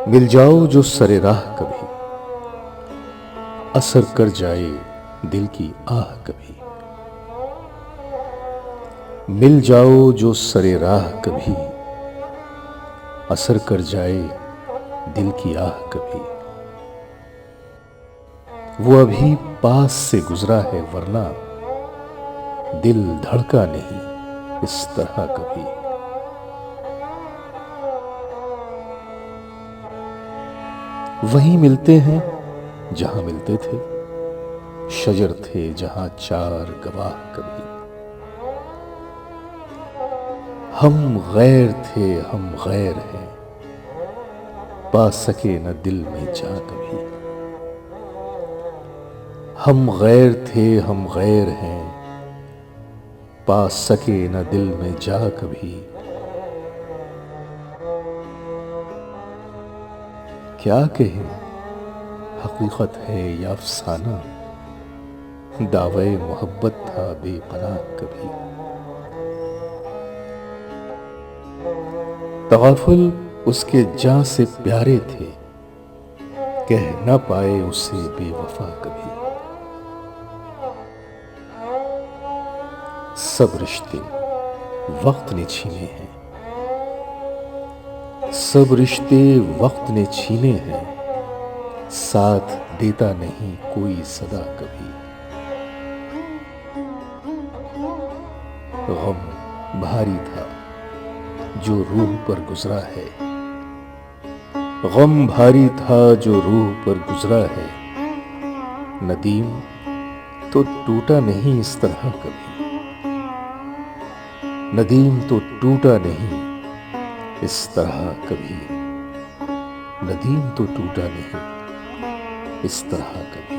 मिल जाओ जो सरे राह कभी, असर कर जाए दिल की आह कभी। मिल जाओ जो सरे राह कभी, असर कर जाए दिल की आह कभी। वो अभी पास से गुजरा है वरना दिल धड़का नहीं इस तरह कभी। वहीं मिलते हैं जहां मिलते थे, शजर थे जहां चार गवाह कभी। हम गैर थे हम गैर हैं, पा सके न दिल में जा कभी। हम गैर थे हम गैर हैं, पा सके न दिल में जा कभी। क्या कहें हकीकत है या अफसाना, दावे मोहब्बत था बेपनाह कभी। तगाफुल उसके जान से प्यारे थे, कह न पाए उसे बेवफा कभी। सब रिश्ते वक्त ने छीने हैं, सब रिश्ते वक्त ने छीने हैं, साथ देता नहीं कोई सदा कभी। गम भारी था जो रूह पर गुजरा है, गम भारी था जो रूह पर गुजरा है। नदीम तो टूटा नहीं इस तरह कभी, नदीम तो टूटा नहीं इस तरह कभी। नदीम तो टूटा नहीं इस तरह कभी।